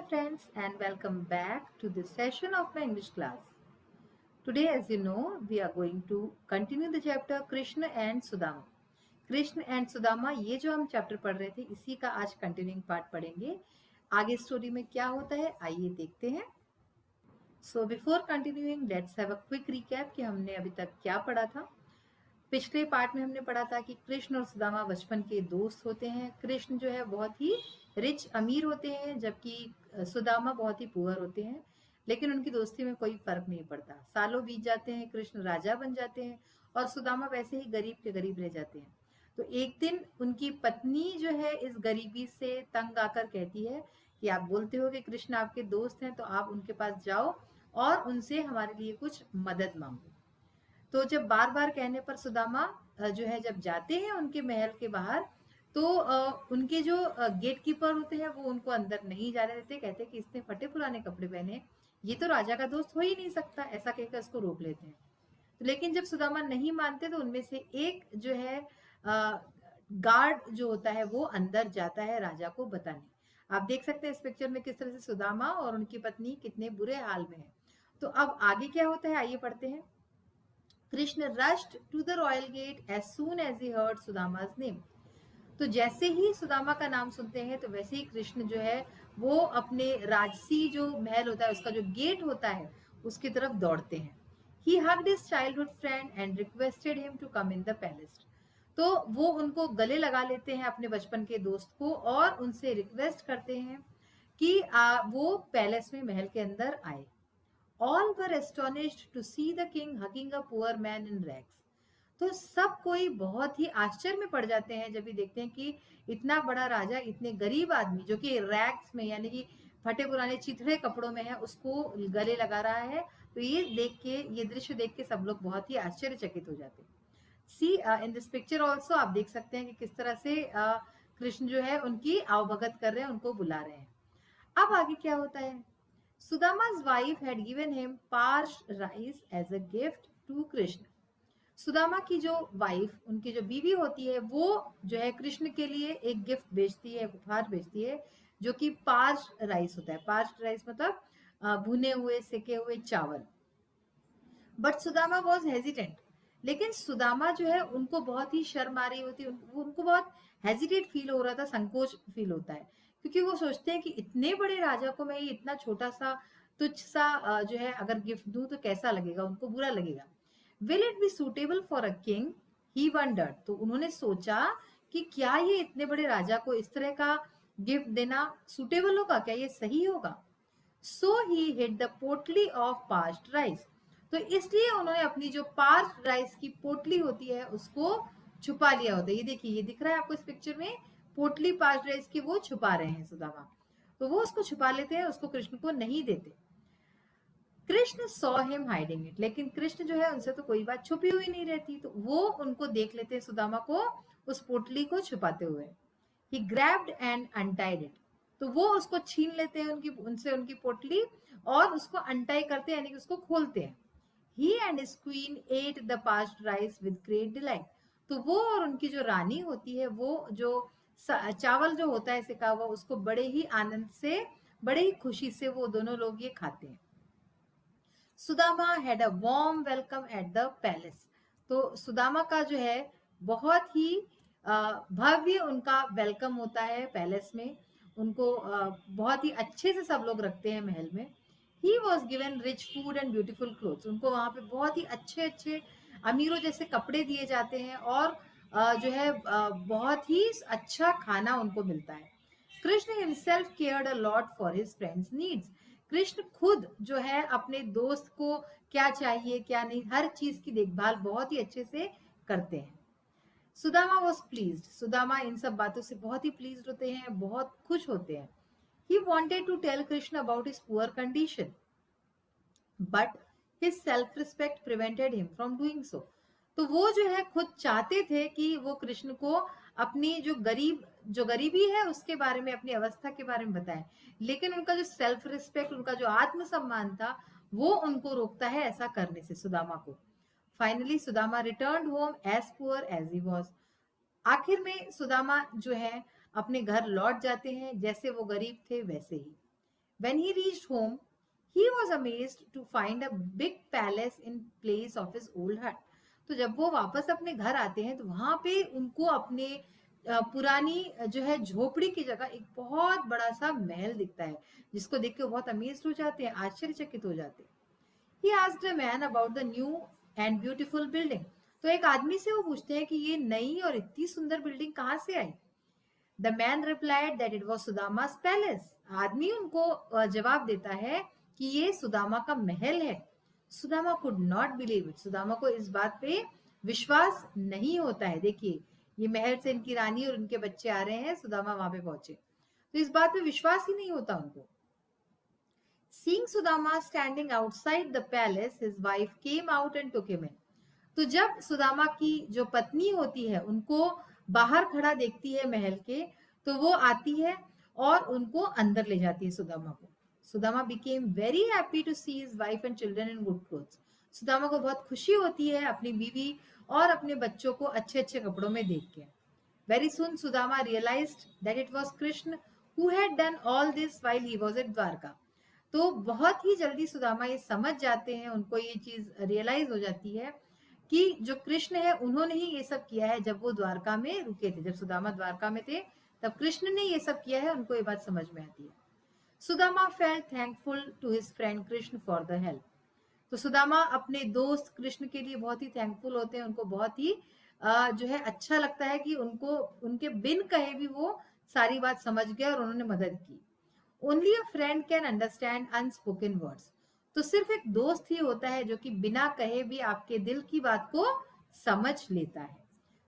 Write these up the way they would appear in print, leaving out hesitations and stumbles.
friends and welcome back to this session of my English class. Today, as you know, we are going to continue the chapter Krishna and Sudama. Krishna and Sudama, ये जो हम chapter पढ़ रहे थे इसी का आज कंटिन्यूइंग पार्ट पढ़ेंगे. आगे स्टोरी में क्या होता है आइए देखते हैं. So before continuing let's have a quick recap कि हमने अभी तक क्या पढ़ा था. पिछले पार्ट में हमने पढ़ा था कि कृष्ण और सुदामा बचपन के दोस्त होते हैं. कृष्ण जो है बहुत ही रिच अमीर होते हैं जबकि सुदामा बहुत ही पुअर होते हैं, लेकिन उनकी दोस्ती में कोई फर्क नहीं पड़ता. सालों बीत जाते हैं, कृष्ण राजा बन जाते हैं और सुदामा वैसे ही गरीब के गरीब रह जाते हैं. तो एक दिन उनकी पत्नी जो है इस गरीबी से तंग आकर कहती है कि आप बोलते हो कि कृष्ण आपके दोस्त हैं तो आप उनके पास जाओ और उनसे हमारे लिए कुछ मदद मांगो. तो जब बार बार कहने पर सुदामा जो है जब जाते हैं उनके महल के बाहर तो उनके जो गेट कीपर होते हैं वो उनको अंदर नहीं जाने देते. कहते कि इसने फटे पुराने कपड़े पहने, ये तो राजा का दोस्त हो ही नहीं सकता, ऐसा कहकर उसको रोक लेते हैं. तो लेकिन जब सुदामा नहीं मानते तो उनमें से एक जो है गार्ड जो होता है वो अंदर जाता है राजा को बताने. आप देख सकते हैं इस पिक्चर में किस तरह से सुदामा और उनकी पत्नी कितने बुरे हाल में है. तो अब आगे क्या होता है आइए पढ़ते हैं. Krishna rushed to the royal gate as soon as he heard Sudama's name. तो जैसे ही सुदामा का नाम सुनते हैं तो वैसे ही कृष्ण जो है वो अपने राजसी जो महल होता है उसका जो गेट होता है उसकी तरफ दौड़ते हैं. He hugged his childhood friend and requested him to come in the palace. तो वो उनको गले लगा लेते हैं अपने बचपन के दोस्त को और उनसे रिक्वेस्ट करते हैं कि वो पैलेस में महल के अंदर आए. All were astonished to see the king hugging a poor man in rags. तो सब कोई बहुत ही आश्चर्य में पड़ जाते हैं जब भी देखते हैं कि इतना बड़ा राजा इतने गरीब आदमी जो कि रैग्स में यानी कि फटे पुराने चिथड़े कपड़ों में है उसको गले लगा रहा है. तो ये दृश्य देख के सब लोग बहुत ही आश्चर्यचकित हो जाते हैं. सी इन दिस पिक्चर ऑल्सो आप देख सकते हैं कि किस तरह से कृष्ण जो है उनकी आवभगत कर रहे हैं, उनको बुला रहे हैं. अब आगे क्या होता है. Sudama's wife had given him parched rice as a gift to Krishna. Sudama की जो वाइफ, उनकी जो बीवी होती है वो जो है कृष्ण के लिए एक गिफ्ट भेजती है, उपहार भेजती है जो कि पार्च्ड राइस होता है. पार्च्ड राइस मतलब भुने हुए सेके हुए चावल. But Sudama was hesitant. लेकिन सुदामा जो है उनको बहुत ही शर्म आ रही होती है, उनको बहुत हेजिटेट फील हो रहा था, संकोच फील होता है क्योंकि वो सोचते हैं कि इतने बड़े राजा को मैं ये इतना छोटा सा तुच्छ सा जो है अगर गिफ्ट दूं तो कैसा लगेगा, उनको बुरा लगेगा. Will it be suitable for a king, he wondered. तो उन्होंने सोचा कि क्या ये इतने बड़े राजा को इस तरह का गिफ्ट देना सुटेबल होगा, क्या ये सही होगा. सो ही हिड द पोटली ऑफ पार्च्ड राइस. तो इसलिए उन्होंने अपनी जो पार्च्ड राइस की पोटली होती है उसको छुपा लिया होता है. ये देखिए, ये दिख रहा है आपको इस पिक्चर में, पोटली पार्च्ड राइस की वो छुपा रहे हैं सुदामा. तो वो उसको छुपा लेते हैं, उसको कृष्ण को नहीं देते. Krishna saw him hiding it. लेकिन कृष्ण जो है उनसे तो कोई बात छुपी हुई नहीं रहती, तो वो उनको देख लेते हैं सुदामा को उस पोटली को छुपाते हुए. ही ग्रैब्ड एंड अनटाइड इट. तो वो उसको छीन लेते हैं उनसे उनकी पोटली और उसको अनटाई करते हैं यानी कि उसको खोलते हैं. He and his queen ate the parched rice with great delight. तो वो और उनकी जो रानी होती है वो जो चावल जो होता है सिका हुआ उसको बड़े ही आनंद से, बड़े ही खुशी से वो दोनों लोग ये खाते हैं. Sudama had a warm welcome at the palace. तो सुदामा का जो है बहुत ही भव्य उनका वेलकम होता है पैलेस में. उनको बहुत ही अच्छे से सब लोग रखते हैं महल में. He was given rich food and beautiful clothes. उनको वहां पे बहुत ही अच्छे अच्छे अमीरों जैसे कपड़े दिए जाते हैं और जो है बहुत ही अच्छा खाना उनको मिलता है. Krishna himself cared a lot for his friends' needs. Krishna खुद जो है अपने दोस्त को क्या चाहिए क्या नहीं हर चीज की देखभाल बहुत ही अच्छे से करते हैं. Sudama was pleased. सुदामा इन सब बातों से बहुत ही प्लीज्ड होते हैं, बहुत खुश होते हैं. He wanted to tell Krishna about his poor condition, but his self-respect prevented him from doing so. तो वो जो है खुद चाहते थे कि वो कृष्ण को अपनी जो गरीबी है उसके बारे में, अपनी अवस्था के बारे में बताएं, लेकिन उनका जो सेल्फ रिस्पेक्ट, उनका जो आत्मसम्मान था वो उनको रोकता है ऐसा करने से सुदामा को. Finally Sudama returned home as poor as he was. आखिर में सुदामा जो है अपने घर लौट जाते हैं, जैसे वो गरीब थे वैसे ही. When he reached home, he was amazed to find a big palace in place of his old hut. तो जब वो वापस अपने घर आते हैं तो वहां पे उनको अपने पुरानी जो है झोपड़ी की जगह एक बहुत बड़ा सा महल दिखता है, जिसको देख के वो बहुत अमेज्ड हो जाते हैं, आश्चर्यचकित हो जाते हैं. He asked a man about the new and beautiful building. तो एक आदमी से वो पूछते हैं कि ये नई और इतनी सुंदर बिल्डिंग कहाँ से आई. The man replied that it was Sudama's palace. आदमी उनको जवाब देता है कि ये सुदामा का महल है. Sudama could not believe it. Sudama को इस बात पे विश्वास नहीं होता है. देखिए, ये महल से इनकी रानी और उनके बच्चे आ रहे हैं, सुदामा वहां पे पहुंचे, तो इस बात पे विश्वास ही नहीं होता उनको. Seeing Sudama standing outside the palace, his wife came out and took him in. तो जब सुदामा की जो पत्नी होती है उनको बाहर खड़ा देखती है महल के, तो वो आती है और उनको अंदर ले जाती है सुदामा को. Sudama became very happy to see his wife and children in good clothes. Sudama को बहुत खुशी होती है अपनी बीवी और अपने बच्चों को अच्छे अच्छे कपड़ों में देख के. Very soon Sudama realized that it was Krishna who had done all this while he was at Dwarka. तो बहुत ही जल्दी सुदामा ये समझ जाते हैं, उनको ये चीज रियलाइज हो जाती है कि जो कृष्ण है उन्होंने ही ये सब किया है. जब वो द्वारका में रुके थे, जब सुदामा द्वारका में थे, तब कृष्ण ने ये सब किया है, उनको ये बात समझ में आती है. Sudama felt thankful to his friend Krishna for the help. तो सुदामा अपने दोस्त कृष्ण के लिए बहुत ही थैंकफुल होते हैं, उनको बहुत ही जो है अच्छा लगता है कि उनको उनके बिन कहे भी वो सारी बात समझ गए और उन्होंने मदद की. Only a friend can understand unspoken words. तो सिर्फ एक दोस्त ही होता है जो कि बिना कहे भी आपके दिल की बात को समझ लेता है.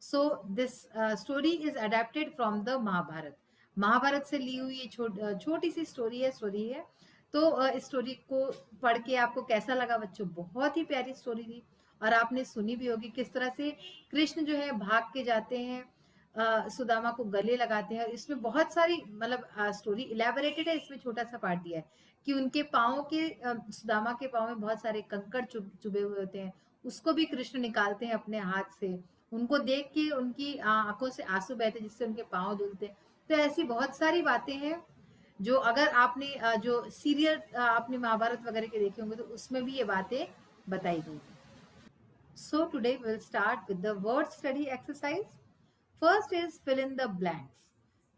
So this story is adapted from the Mahabharata. Mahabharata से ली हुई ये छोटी सी स्टोरी है. तो इस स्टोरी को पढ़ के आपको कैसा लगा बच्चों? बहुत ही प्यारी स्टोरी थी और आपने सुनी भी होगी किस तरह से कृष्ण जो है भाग के जाते हैं, सुदामा को गले लगाते हैं. इसमें बहुत सारी मतलब स्टोरी इलेबोरेटेड है, इसमें छोटा सा पार्ट दिया है कि उनके पाँव के सुदामा के पाँव में बहुत सारे कंकड़ चुभे हुए होते हैं, उसको भी कृष्ण निकालते हैं अपने हाथ से. उनको देख के उनकी आंखों से आंसू बहते जिससे उनके पाँव धुलते. तो ऐसी बहुत सारी बातें हैं जो अगर आपने जो सीरियल आपने महाभारत वगैरह के देखे होंगे तो उसमें भी ये बातें बताई गई. So today will start with the word study exercise. First is fill in the blanks.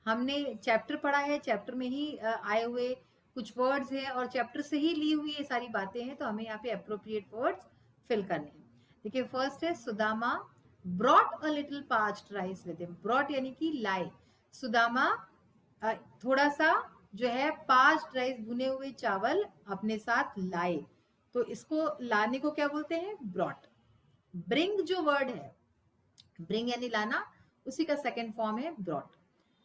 हमने चैप्टर पढ़ा है, चैप्टर में ही आए हुए कुछ वर्ड्स हैं और चैप्टर से ही ली हुई ये सारी बातें हैं, तो हमें यहाँ पे अप्रोप्रिएट वर्ड्स फिल करने हैं. देखिए, फर्स्ट है Sudama brought a little parched rice with him. Brought यानी कि लाए. सुदामा थोड़ा सा जो है पार्च्ड राइस, भुने हुए चावल अपने साथ लाए. तो इसको लाने को क्या बोलते हैं? ब्रॉट. ब्रिंग जो वर्ड है, ब्रिंग यानी लाना, उसी का सेकेंड फॉर्म है brought.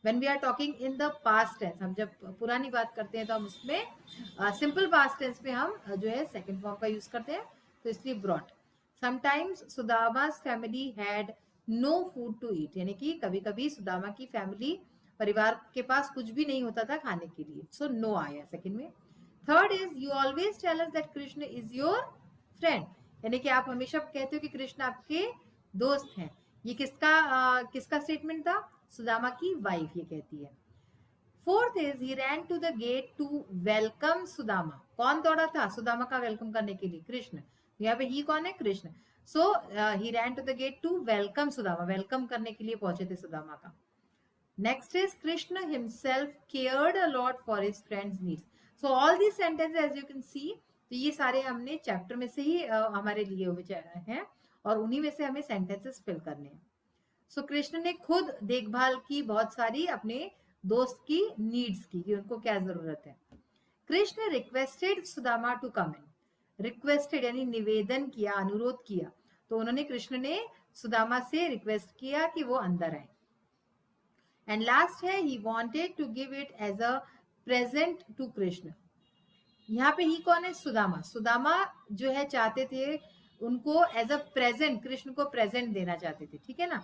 When we are talking in the past tense, हम जब पुरानी बात करते हैं तो हम उसमें सिंपल पास्ट टेंस में हम जो है सेकेंड फॉर्म का यूज करते हैं, तो इसलिए brought. Sometimes Sudama's family had no food to eat. यानी कि कभी कभी सुदामा की फैमिली, परिवार के पास कुछ भी नहीं होता था खाने के लिए, सो नो आया सेकेंड में. Third is you always tell us that Krishna is your friend. यानी कि आप हमेशा कहते हो कि कृष्ण आपके दोस्त हैं. ये किसका स्टेटमेंट था? सुदामा की वाइफ ये कहती है. Fourth is he ran to the gate to welcome Sudama. कौन दौड़ा था सुदामा का वेलकम करने के लिए? कृष्ण. यहाँ पे ही कौन है? Krishna. So he ran to the gate to welcome Sudama. Welcome करने के लिए पहुंचे थे सुदामा का. Next is Krishna himself cared a lot for his friends needs. So all these sentences as you can see, तो ये सारे हमने चैप्टर में से ही हमारे लिए हुए हैं और उन्हीं में से हमें सेंटेंसेस फिल करने हैं. सो कृष्ण ने खुद देखभाल की बहुत सारी अपने दोस्त की नीड्स की, कि उनको क्या जरूरत है. Krishna requested Sudama to come in. Requested यानी निवेदन किया, अनुरोध किया. तो उन्होंने, कृष्ण ने सुदामा से रिक्वेस्ट किया कि वो अंदर आए. एंड लास्ट है he wanted to give it as a present to Krishna. यहाँ पे ही कौन है? सुदामा. सुदामा जो है चाहते थे उनको एज अ प्रेजेंट, कृष्ण को प्रेजेंट देना चाहते थे, ठीक है ना.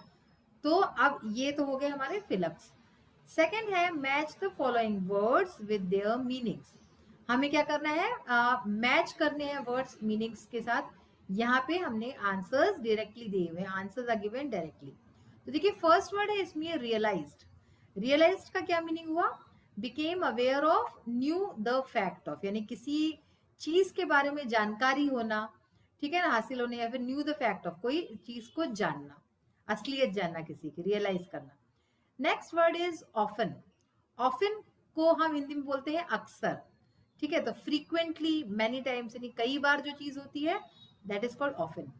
तो अब ये तो हो गए हमारे फिलअप्स. सेकेंड है match the following words with their meanings. हमें क्या करना है? मैच करने हैं वर्ड्स मीनिंग्स के साथ. यहाँ पे हमने आंसर्स डायरेक्टली दिए हुए हैं, आंसर्स आर गिवन डायरेक्टली. तो देखिए, फर्स्ट वर्ड है इसमें रियलाइज्ड. रियलाइज्ड का क्या मीनिंग हुआ? Became aware of, new the fact of, यानी किसी चीज के बारे में जानकारी होना, ठीक है ना, हासिल होने, या फिर न्यू द फैक्ट ऑफ, कोई चीज को जानना, असलियत जानना, किसी की रियलाइज करना। Next word is often. Often को हम हिंदी में बोलते हैं अक्सर, ठीक है, तो फ्रीक्वेंटली, मेनी टाइम्स, यानी कई बार जो चीज होती है, that is called often.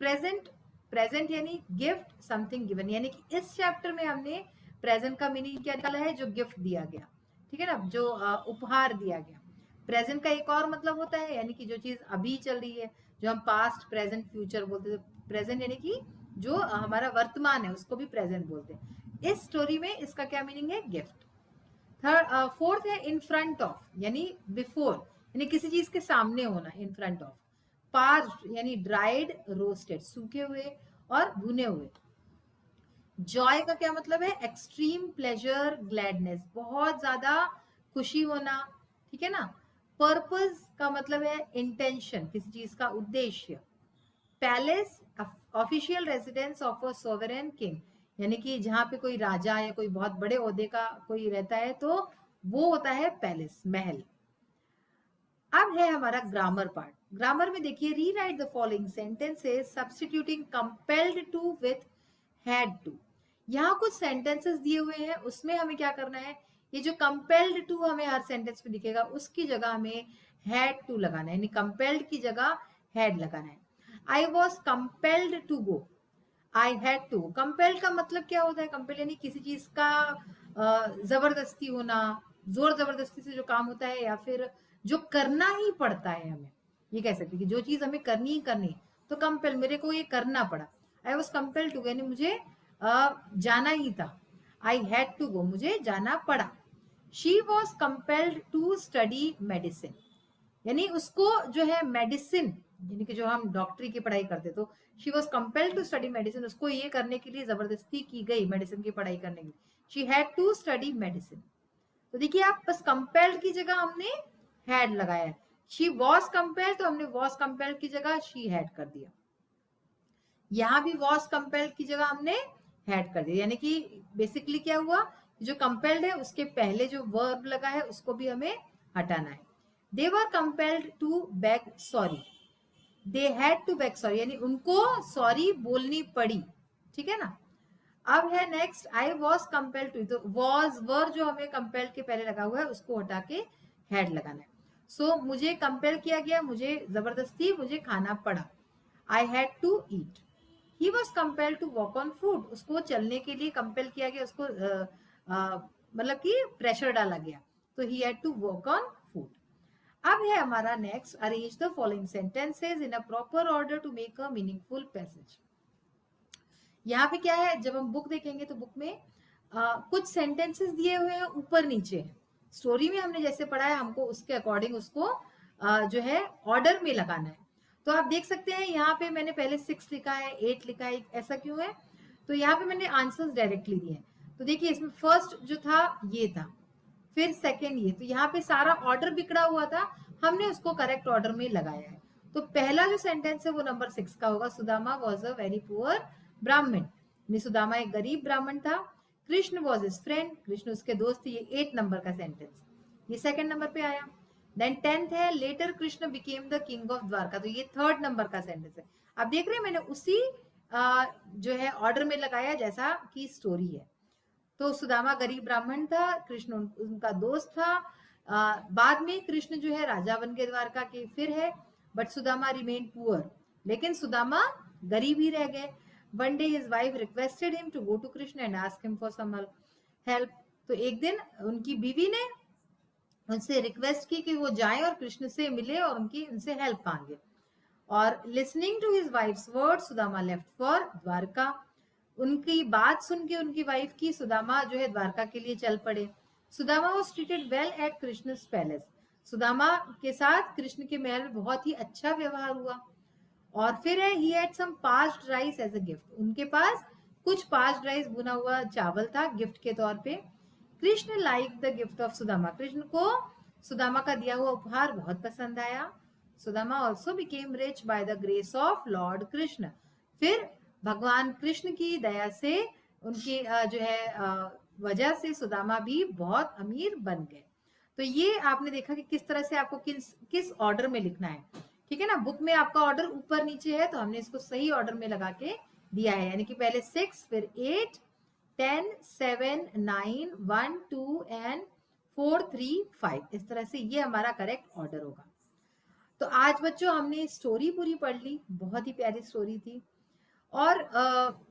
Present, present यानी गिफ्ट, समथिंग गिवन, यानी कि इस चैप्टर में हमने प्रेजेंट का मीनिंग क्या निकाला है, जो गिफ्ट दिया गया, ठीक है ना, जो उपहार दिया गया। प्रेजेंट का एक और मतलब होता है, यानी कि जो चीज अभी चल रही है, जो हम पास्ट, प्रेजेंट, फ्यूचर बोलते हैं। प्रेजेंट यानी कि जो हमारा वर्तमान है, उसको भी प्रेजेंट बोलते हैं। इस स्टोरी में इसका क्या मीनिंग है, गिफ्ट। थर्ड, फोर्थ है इन फ्रंट ऑफ, यानी बिफोर, यानी किसी चीज के सामने होना, इन फ्रंट ऑफ। पार्च्ड यानी ड्राइड, रोस्टेड, सूखे हुए और भुने हुए। जॉय का क्या मतलब है, एक्सट्रीम प्लेजर, ग्लैडनेस, बहुत ज्यादा खुशी होना, ठीक है ना। पर्पस का मतलब है इंटेंशन, किसी चीज का उद्देश्य। Palace, official residence of a sovereign king, यानी कि जहां पे कोई राजा या कोई बहुत बड़े ओहदे का कोई रहता है, तो वो होता है पैलेस, महल। अब है हमारा ग्रामर पार्ट। ग्रामर में देखिए, rewrite the following sentences substituting compelled to with had to. यहाँ कुछ सेंटेंसेस दिए हुए हैं, उसमें हमें क्या करना है, ये जो कंपेल्ड टू हमें हर सेंटेंस में दिखेगा, उसकी जगह हमें हैड टू लगाना है, यानी कंपेल्ड की जगह हैड लगाना है। I was compelled to go, I had to. Compelled का मतलब क्या होता है, कंपेल्ड यानी किसी चीज का जबरदस्ती होना, जोर जबरदस्ती से जो काम होता है, या फिर जो करना ही पड़ता है हमें, ये कह सकते हैं कि जो चीज हमें करनी ही करनी, तो कंपेल, मेरे को ये करना पड़ा। आई वॉज कंपेल्ड टू, यानी मुझे जाना ही था। आई हैड टू गो, मुझे जाना पड़ा। She was compelled to study medicine, यानी उसको जो है मेडिसिन, यानी कि जो हम डॉक्टरी की पढ़ाई करते, तो she was compelled to study medicine, उसको ये करने के लिए जबरदस्ती की गई, मेडिसिन की पढ़ाई करने की। She had to study medicine. तो देखिए आप, बस कंपेल्ड की जगह हमने हैड लगाया है। शी वॉज कंपेल्ड, तो हमने वॉज कंपेल्ड की जगह शी हैड कर दिया। यहाँ भी वॉज कंपेल्ड की जगह हमने हैड कर दिया, यानी कि बेसिकली क्या हुआ, जो कंपेल्ड है उसके पहले जो वर्ब लगा है उसको भी हमें हटाना है। They were compelled to beg sorry. They had to beg sorry, यानी उनको सॉरी बोलनी पड़ी, ठीक है ना। अब है next, I was compelled to, तो वॉज वर जो हमें कंपेल्ड के पहले लगा हुआ है उसको हटा के हैड लगाना है। सो मुझे कंपेल किया गया, मुझे जबरदस्ती मुझे खाना पड़ा। I had to eat. He was compelled to walk on food, उसको चलने के लिए कंपेल किया गया, उसको मतलब कि प्रेशर डाला गया, तो he had to walk on food. अब है हमारा next, arrange the following sentences in a proper order to make a meaningful passage. यहाँ पे क्या है, जब हम बुक देखेंगे तो बुक में कुछ सेंटेंसेस दिए हुए हैं, ऊपर नीचे है। स्टोरी में हमने जैसे पढ़ा है, हमको उसके अकॉर्डिंग उसको जो है ऑर्डर में लगाना है। तो आप देख सकते हैं यहाँ पे मैंने पहले 6 लिखा है, 8 लिखा है, ऐसा क्यों है, तो यहाँ पे मैंने आंसर्स डायरेक्टली दिए हैं। तो देखिए इसमें फर्स्ट जो था ये था, फिर सेकेंड ये, तो यहाँ पे सारा ऑर्डर बिगड़ा हुआ था, हमने उसको करेक्ट ऑर्डर में लगाया है। तो पहला जो सेंटेंस है वो नंबर 6 का होगा, Sudama was a very poor ब्राह्मण, सुदामा एक गरीब ब्राह्मण था। Krishna was his friend, Krishna उसके दोस्त थे, ये 8 नंबर का सेंटेंस, ये सेकंड नंबर पे आया। देन 10th है, later Krishna became the king of Dwarka, तो ये 3rd नंबर का सेंटेंस है। आप देख रहे हैं मैंने उसी जो है ऑर्डर में लगाया जैसा की स्टोरी है। तो सुदामा गरीब ब्राह्मण था, कृष्ण उनका दोस्त था। बाद में कृष्ण जो है राजा बन गए द्वारका के, फिर है बट सुदामा रिमेन पुअर, लेकिन सुदामा गरीब ही रह गए। One day his wife requested him to go to Krishna and ask him for some help, तो एक दिन उनकी बीवी ने उनसे रिक्वेस्ट की कि वो जाएं और कृष्ण से मिले और उनसे हेल्प मांगे। और listening to his wife's word Sudama left for Dwarka, उनकी बात सुन के उनकी वाइफ की, सुदामा जो है द्वारका के लिए चल पड़े। Sudama was treated well at Krishna palace, Sudama के साथ कृष्ण के महल में बहुत ही अच्छा व्यवहार हुआ। और फिर है he had some passed rice as a gift, उनके पास कुछ पास्ड राइस भुना हुआ चावल था गिफ्ट के तौर पे। Krishna like the gift of Sudama, Krishna को सुदामा का दिया हुआ उपहार बहुत पसंद आया। Sudama also became rich by the grace of Lord Krishna, फिर भगवान कृष्ण की दया से उनकी जो है वजह से सुदामा भी बहुत अमीर बन गए। तो ये आपने देखा कि किस तरह से आपको किस ऑर्डर में लिखना है। ठीक है ना, बुक में आपका ऑर्डर ऊपर नीचे है, तो हमने इसको सही ऑर्डर में लगा के दिया है, यानी कि पहले 6, फिर 8, 10, 7, 9, 1, 2 एंड 4, 3, 5। इस तरह से ये हमारा करेक्ट ऑर्डर होगा। तो आज बच्चों हमने स्टोरी पूरी पढ़ ली, बहुत ही प्यारी स्टोरी थी। और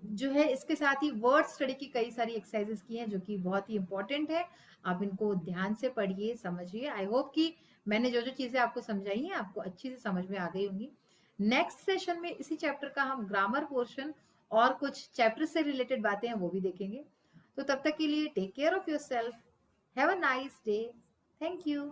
जो है इसके साथ ही वर्ड स्टडी की कई सारी एक्सरसाइजेस की हैं जो कि बहुत ही इंपॉर्टेंट है। आप इनको ध्यान से पढ़िए, समझिए। आई होप कि मैंने जो जो चीजें आपको समझाई हैं आपको अच्छी से समझ में आ गई होंगी। नेक्स्ट सेशन में इसी चैप्टर का हम ग्रामर पोर्शन और कुछ चैप्टर से रिलेटेड बातें हैं वो भी देखेंगे। तो तब तक के लिए take care of yourself, have a nice day, thank you.